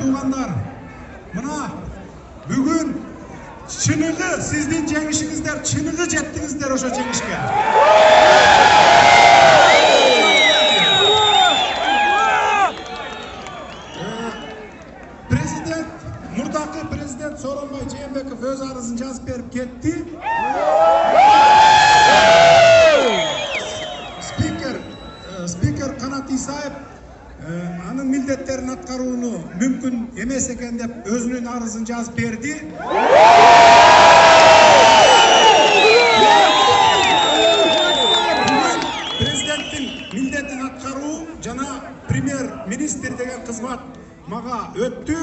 tuğanlar, mına bugün çınığı sizden jеңишиңиздер, çınığı жеттиңиздер ошо жеңишке. Президент, мурдакы президент Сооронбай Жээнбеков өз арызын жазып берип кетти. Спикер Канат Исаев анын милдеттерин аткарууну мүмкүн эмес экен деп өзүнүн арызын жазып берди. Президенттин милдетин аткаруу жана премьер-министр деген кызмат мага өттү.